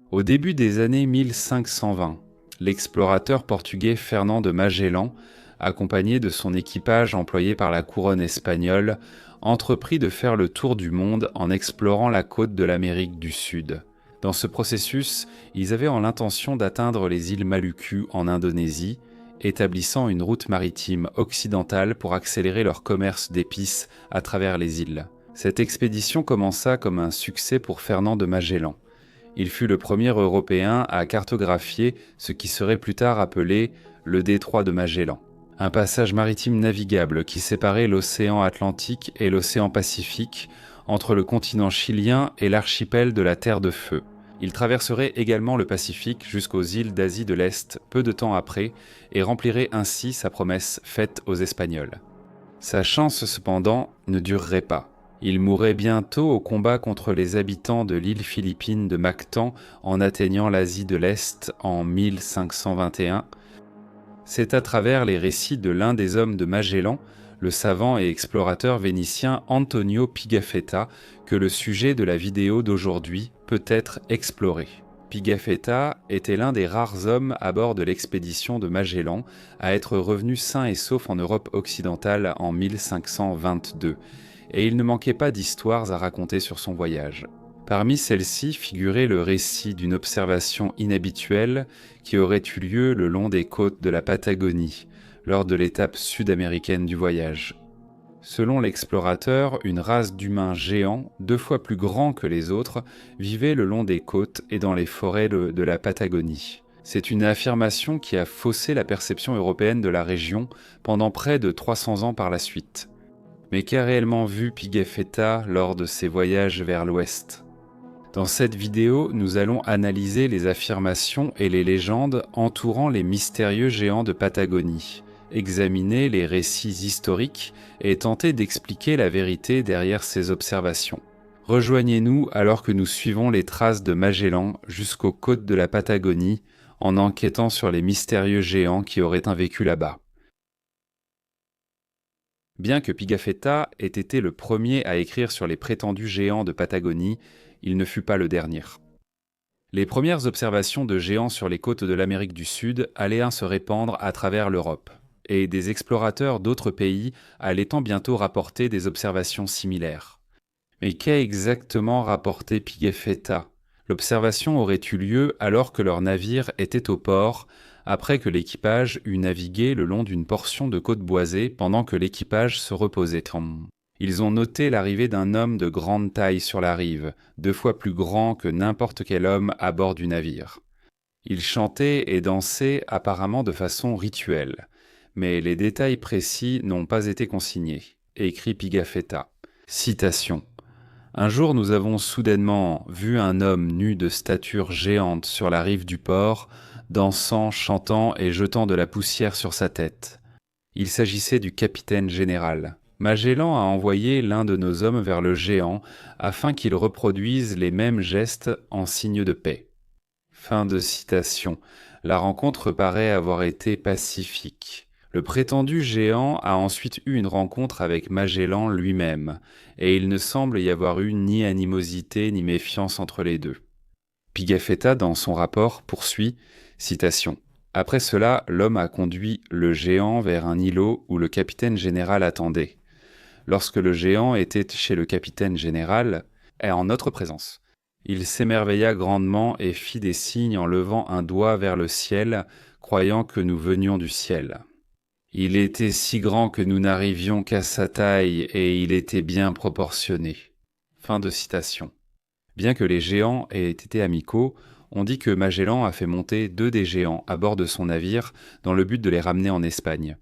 Au début des années 1520, l'explorateur portugais Fernand de Magellan, accompagné de son équipage employé par la couronne espagnole, entreprit de faire le tour du monde en explorant la côte de l'Amérique du Sud. Dans ce processus, ils avaient l'intention d'atteindre les îles Maluku en Indonésie, établissant une route maritime occidentale pour accélérer leur commerce d'épices à travers les îles. Cette expédition commença comme un succès pour Fernand de Magellan. Il fut le premier Européen à cartographier ce qui serait plus tard appelé le détroit de Magellan, un passage maritime navigable qui séparait l'océan Atlantique et l'océan Pacifique entre le continent chilien et l'archipel de la Terre de Feu. Il traverserait également le Pacifique jusqu'aux îles d'Asie de l'Est peu de temps après et remplirait ainsi sa promesse faite aux Espagnols. Sa chance cependant ne durerait pas. Il mourrait bientôt au combat contre les habitants de l'île philippine de Mactan en atteignant l'Asie de l'Est en 1521. C'est à travers les récits de l'un des hommes de Magellan, le savant et explorateur vénitien Antonio Pigafetta, que le sujet de la vidéo d'aujourd'hui peut être exploré. Pigafetta était l'un des rares hommes à bord de l'expédition de Magellan à être revenu sain et sauf en Europe occidentale en 1522. Et il ne manquait pas d'histoires à raconter sur son voyage. Parmi celles-ci figurait le récit d'une observation inhabituelle qui aurait eu lieu le long des côtes de la Patagonie, lors de l'étape sud-américaine du voyage. Selon l'explorateur, une race d'humains géants, 2 fois plus grands que les autres, vivait le long des côtes et dans les forêts de la Patagonie. C'est une affirmation qui a faussé la perception européenne de la région pendant près de 300 ans par la suite. Mais qu'a réellement vu Pigafetta lors de ses voyages vers l'ouest ? Dans cette vidéo, nous allons analyser les affirmations et les légendes entourant les mystérieux géants de Patagonie, examiner les récits historiques et tenter d'expliquer la vérité derrière ces observations. Rejoignez-nous alors que nous suivons les traces de Magellan jusqu'aux côtes de la Patagonie en enquêtant sur les mystérieux géants qui auraient vécu là-bas. Bien que Pigafetta ait été le premier à écrire sur les prétendus géants de Patagonie, il ne fut pas le dernier. Les premières observations de géants sur les côtes de l'Amérique du Sud allaient se répandre à travers l'Europe, et des explorateurs d'autres pays allaient bientôt rapporter des observations similaires. Mais qu'a exactement rapporté Pigafetta ? L'observation aurait eu lieu alors que leur navire était au port, après que l'équipage eut navigué le long d'une portion de côte boisée pendant que l'équipage se reposait. Ils ont noté l'arrivée d'un homme de grande taille sur la rive, 2 fois plus grand que n'importe quel homme à bord du navire. Il chantait et dansait apparemment de façon rituelle, mais les détails précis n'ont pas été consignés, écrit Pigafetta. Citation. Un jour, nous avons soudainement vu un homme nu de stature géante sur la rive du port, dansant, chantant et jetant de la poussière sur sa tête. Il s'agissait du capitaine général. Magellan a envoyé l'un de nos hommes vers le géant afin qu'il reproduise les mêmes gestes en signe de paix. Fin de citation. La rencontre paraît avoir été pacifique. Le prétendu géant a ensuite eu une rencontre avec Magellan lui-même, et il ne semble y avoir eu ni animosité ni méfiance entre les deux. Pigafetta, dans son rapport, poursuit, citation. Après cela, l'homme a conduit le géant vers un îlot où le capitaine général attendait. Lorsque le géant était chez le capitaine général, et en notre présence, il s'émerveilla grandement et fit des signes en levant un doigt vers le ciel, croyant que nous venions du ciel. Il était si grand que nous n'arrivions qu'à sa taille et il était bien proportionné. Fin de citation. Bien que les géants aient été amicaux, on dit que Magellan a fait monter 2 des géants à bord de son navire dans le but de les ramener en Espagne.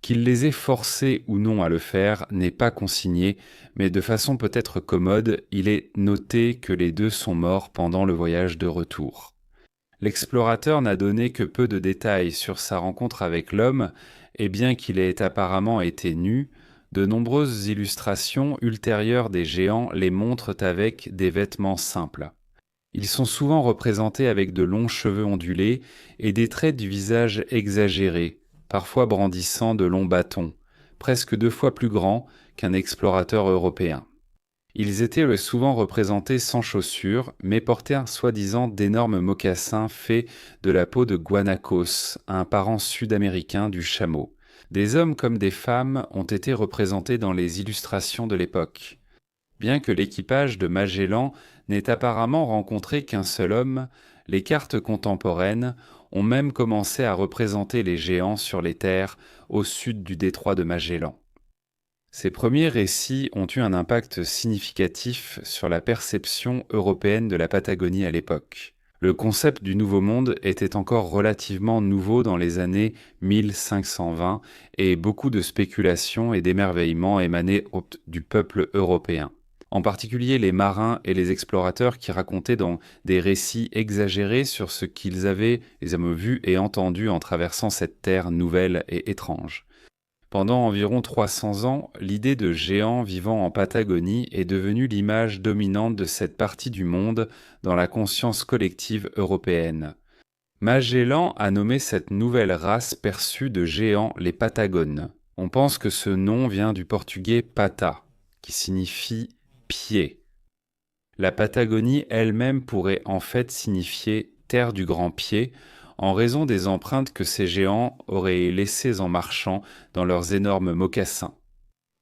Qu'il les ait forcés ou non à le faire n'est pas consigné, mais de façon peut-être commode, il est noté que les 2 sont morts pendant le voyage de retour. L'explorateur n'a donné que peu de détails sur sa rencontre avec l'homme, et bien qu'il ait apparemment été nu, de nombreuses illustrations ultérieures des géants les montrent avec des vêtements simples. Ils sont souvent représentés avec de longs cheveux ondulés et des traits du visage exagérés, parfois brandissant de longs bâtons, presque 2 fois plus grands qu'un explorateur européen. Ils étaient souvent représentés sans chaussures, mais portaient soi-disant d'énormes mocassins faits de la peau de guanacos, un parent sud-américain du chameau. Des hommes comme des femmes ont été représentés dans les illustrations de l'époque. Bien que l'équipage de Magellan n'ait apparemment rencontré qu'un seul homme, les cartes contemporaines ont même commencé à représenter les géants sur les terres au sud du détroit de Magellan. Ces premiers récits ont eu un impact significatif sur la perception européenne de la Patagonie à l'époque. Le concept du Nouveau Monde était encore relativement nouveau dans les années 1520 et beaucoup de spéculations et d'émerveillements émanaient du peuple européen. En particulier les marins et les explorateurs qui racontaient dans des récits exagérés sur ce qu'ils avaient vu et entendu en traversant cette terre nouvelle et étrange. Pendant environ 300 ans, l'idée de géants vivant en Patagonie est devenue l'image dominante de cette partie du monde dans la conscience collective européenne. Magellan a nommé cette nouvelle race perçue de géants les Patagones. On pense que ce nom vient du portugais pata, qui signifie pied. La Patagonie elle-même pourrait en fait signifier terre du grand pied, en raison des empreintes que ces géants auraient laissées en marchant dans leurs énormes mocassins.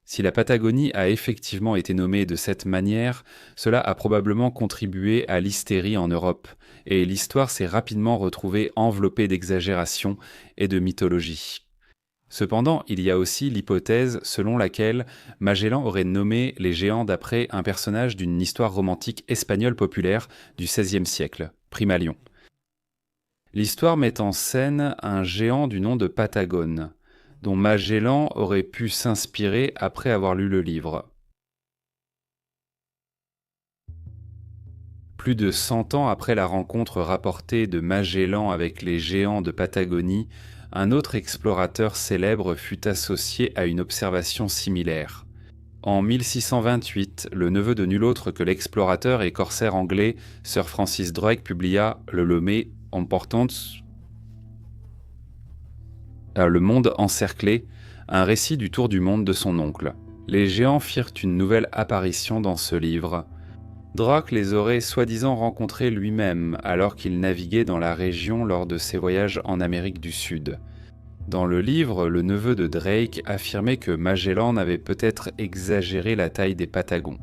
Si la Patagonie a effectivement été nommée de cette manière, cela a probablement contribué à l'hystérie en Europe, et l'histoire s'est rapidement retrouvée enveloppée d'exagérations et de mythologie. Cependant, il y a aussi l'hypothèse selon laquelle Magellan aurait nommé les géants d'après un personnage d'une histoire romantique espagnole populaire du XVIe siècle, Primalion. L'histoire met en scène un géant du nom de Patagone, dont Magellan aurait pu s'inspirer après avoir lu le livre. Plus de 100 ans après la rencontre rapportée de Magellan avec les géants de Patagonie, un autre explorateur célèbre fut associé à une observation similaire. En 1628, le neveu de nul autre que l'explorateur et corsaire anglais Sir Francis Drake publia Le Monde encerclé, un récit du tour du monde de son oncle. Les géants firent une nouvelle apparition dans ce livre. Drake les aurait soi-disant rencontrés lui-même alors qu'il naviguait dans la région lors de ses voyages en Amérique du Sud. Dans le livre, le neveu de Drake affirmait que Magellan avait peut-être exagéré la taille des Patagons.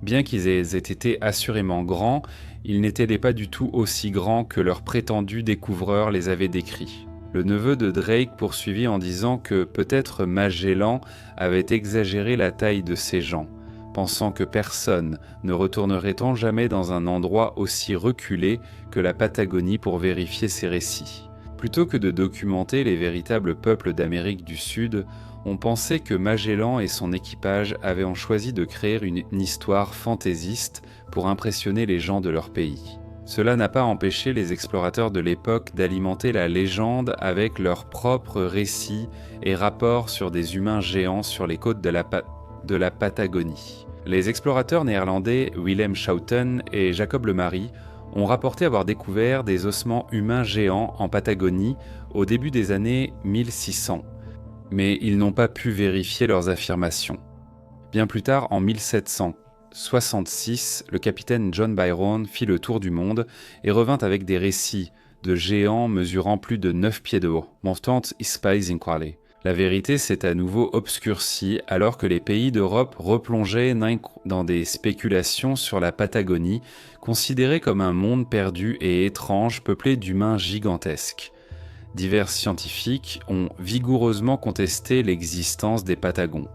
Bien qu'ils aient été assurément grands, ils n'étaient pas du tout aussi grands que leurs prétendus découvreurs les avaient décrits. Le neveu de Drake poursuivit en disant que peut-être Magellan avait exagéré la taille de ces gens, pensant que personne ne retournerait-on jamais dans un endroit aussi reculé que la Patagonie pour vérifier ces récits. Plutôt que de documenter les véritables peuples d'Amérique du Sud, on pensait que Magellan et son équipage avaient choisi de créer une histoire fantaisiste pour impressionner les gens de leur pays. Cela n'a pas empêché les explorateurs de l'époque d'alimenter la légende avec leurs propres récits et rapports sur des humains géants sur les côtes de la Patagonie. Les explorateurs néerlandais Willem Schouten et Jacob Le Marie ont rapporté avoir découvert des ossements humains géants en Patagonie au début des années 1600, mais ils n'ont pas pu vérifier leurs affirmations. Bien plus tard, en 1766, le capitaine John Byron fit le tour du monde et revint avec des récits de géants mesurant plus de 9 pieds de haut. Montant Ispais Inquale. La vérité s'est à nouveau obscurcie alors que les pays d'Europe replongeaient dans des spéculations sur la Patagonie, considérée comme un monde perdu et étrange peuplé d'humains gigantesques. Divers scientifiques ont vigoureusement contesté l'existence des Patagons.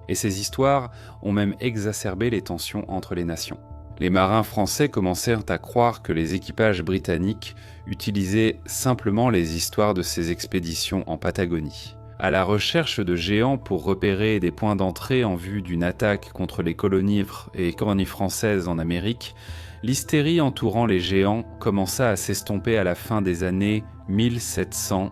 Et ces histoires ont même exacerbé les tensions entre les nations. Les marins français commencèrent à croire que les équipages britanniques utilisaient simplement les histoires de ces expéditions en Patagonie. À la recherche de géants pour repérer des points d'entrée en vue d'une attaque contre les colonies françaises en Amérique, l'hystérie entourant les géants commença à s'estomper à la fin des années 1700.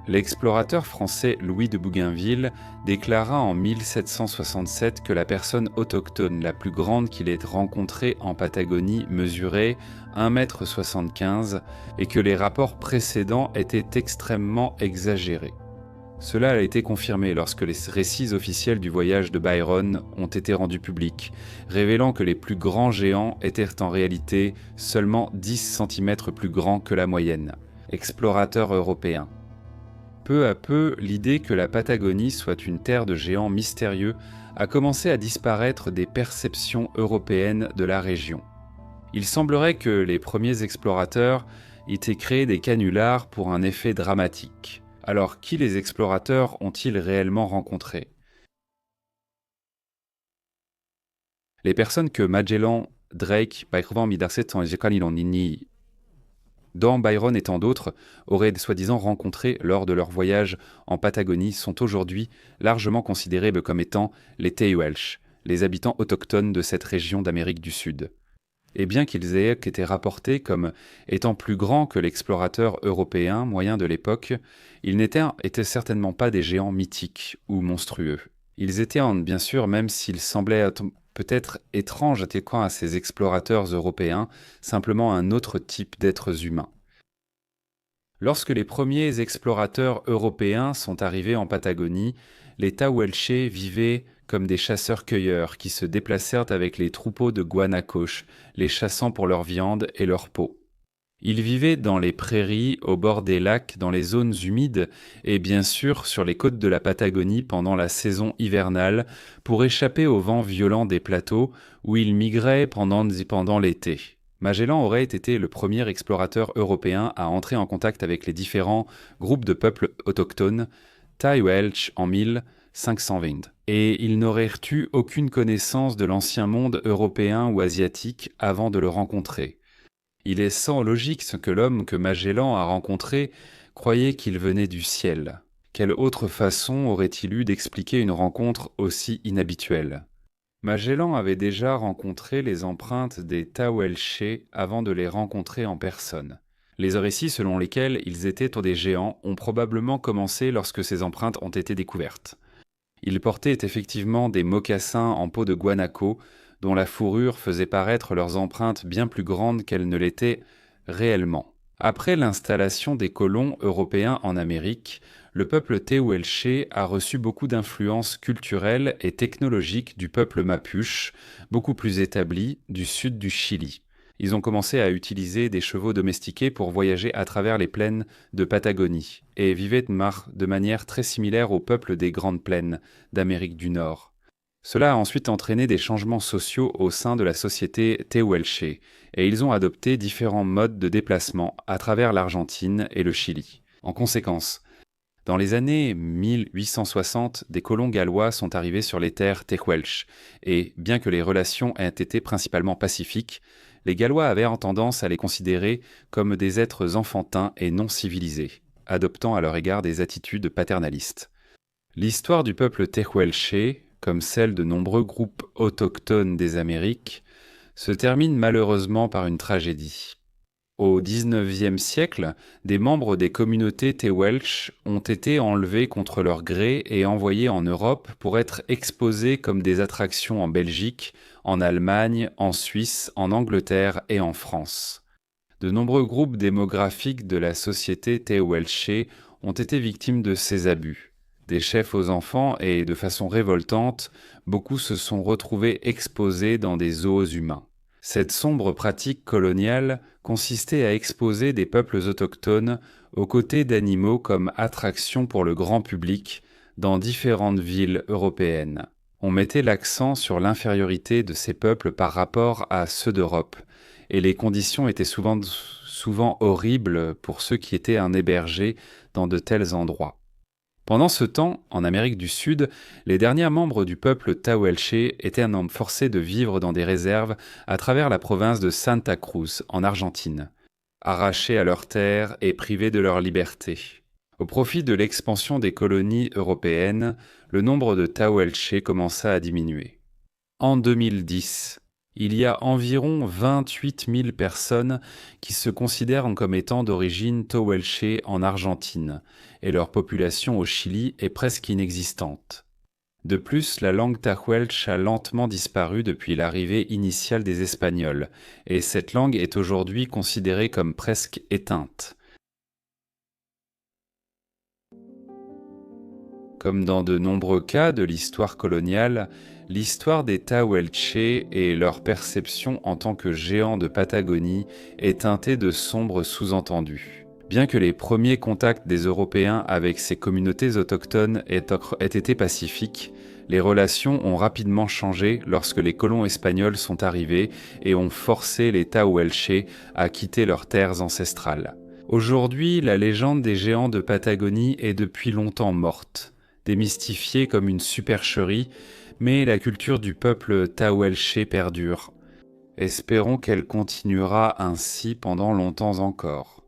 L'explorateur français Louis de Bougainville déclara en 1767 que la personne autochtone la plus grande qu'il ait rencontrée en Patagonie mesurait 1,75 m et que les rapports précédents étaient extrêmement exagérés. Cela a été confirmé lorsque les récits officiels du voyage de Byron ont été rendus publics, révélant que les plus grands géants étaient en réalité seulement 10 cm plus grands que la moyenne. Explorateurs européens. Peu à peu, l'idée que la Patagonie soit une terre de géants mystérieux a commencé à disparaître des perceptions européennes de la région. Il semblerait que les premiers explorateurs aient créé des canulars pour un effet dramatique. Alors, qui les explorateurs ont-ils réellement rencontrés? Les personnes que Magellan, Drake, dans Byron et tant d'autres auraient soi-disant rencontrés lors de leur voyage en Patagonie sont aujourd'hui largement considérés comme étant les Tehuelche, les habitants autochtones de cette région d'Amérique du Sud. Et bien qu'ils aient été rapportés comme étant plus grands que l'explorateur européen moyen de l'époque, ils étaient certainement pas des géants mythiques ou monstrueux. Ils étaient, bien sûr, même s'ils semblaient peut-être étranges à ces explorateurs européens, simplement un autre type d'êtres humains. Lorsque les premiers explorateurs européens sont arrivés en Patagonie, les Tahuelche vivaient comme des chasseurs-cueilleurs qui se déplacèrent avec les troupeaux de guanacos, les chassant pour leur viande et leur peau. Ils vivaient dans les prairies, au bord des lacs, dans les zones humides et bien sûr sur les côtes de la Patagonie pendant la saison hivernale pour échapper aux vents violents des plateaux où ils migraient pendant l'été. Magellan aurait été le premier explorateur européen à entrer en contact avec les différents groupes de peuples autochtones, Tahuelche en 1520. Et il n'aurait eu aucune connaissance de l'ancien monde européen ou asiatique avant de le rencontrer. Il est sans logique ce que l'homme que Magellan a rencontré croyait qu'il venait du ciel. Quelle autre façon aurait-il eu d'expliquer une rencontre aussi inhabituelle? Magellan avait déjà rencontré les empreintes des Tahuelche avant de les rencontrer en personne. Les récits selon lesquels ils étaient des géants ont probablement commencé lorsque ces empreintes ont été découvertes. Ils portaient effectivement des mocassins en peau de guanaco, dont la fourrure faisait paraître leurs empreintes bien plus grandes qu'elles ne l'étaient réellement. Après l'installation des colons européens en Amérique, le peuple Tehuelche a reçu beaucoup d'influences culturelles et technologiques du peuple Mapuche, beaucoup plus établi, du sud du Chili. Ils ont commencé à utiliser des chevaux domestiqués pour voyager à travers les plaines de Patagonie et vivaient de manière très similaire au peuple des Grandes Plaines d'Amérique du Nord. Cela a ensuite entraîné des changements sociaux au sein de la société Tehuelche et ils ont adopté différents modes de déplacement à travers l'Argentine et le Chili. En conséquence, dans les années 1860, des colons gallois sont arrivés sur les terres Tehuelche et, bien que les relations aient été principalement pacifiques, les Gallois avaient tendance à les considérer comme des êtres enfantins et non civilisés, adoptant à leur égard des attitudes paternalistes. L'histoire du peuple Tehuelche, comme celle de nombreux groupes autochtones des Amériques, se termine malheureusement par une tragédie. Au XIXe siècle, des membres des communautés Tehuelche ont été enlevés contre leur gré et envoyés en Europe pour être exposés comme des attractions en Belgique, en Allemagne, en Suisse, en Angleterre et en France. De nombreux groupes démographiques de la société Tehuelche ont été victimes de ces abus. Des chefs aux enfants et, de façon révoltante, beaucoup se sont retrouvés exposés dans des zoos humains. Cette sombre pratique coloniale consistait à exposer des peuples autochtones aux côtés d'animaux comme attraction pour le grand public dans différentes villes européennes. On mettait l'accent sur l'infériorité de ces peuples par rapport à ceux d'Europe, et les conditions étaient souvent horribles pour ceux qui étaient hébergés dans de tels endroits. Pendant ce temps, en Amérique du Sud, les derniers membres du peuple Tahuelche étaient forcés de vivre dans des réserves à travers la province de Santa Cruz, en Argentine, arrachés à leurs terres et privés de leur liberté. Au profit de l'expansion des colonies européennes, le nombre de Tahuelche commença à diminuer. En 2010, il y a environ 28 000 personnes qui se considèrent comme étant d'origine Tahuelche en Argentine, et leur population au Chili est presque inexistante. De plus, la langue Tahuelche a lentement disparu depuis l'arrivée initiale des Espagnols, et cette langue est aujourd'hui considérée comme presque éteinte. Comme dans de nombreux cas de l'histoire coloniale, l'histoire des Tahuelche et leur perception en tant que géants de Patagonie est teintée de sombres sous-entendus. Bien que les premiers contacts des Européens avec ces communautés autochtones aient été pacifiques, les relations ont rapidement changé lorsque les colons espagnols sont arrivés et ont forcé les Tahuelche à quitter leurs terres ancestrales. Aujourd'hui, la légende des géants de Patagonie est depuis longtemps morte, démystifiée comme une supercherie, mais la culture du peuple Tahuelche perdure. Espérons qu'elle continuera ainsi pendant longtemps encore.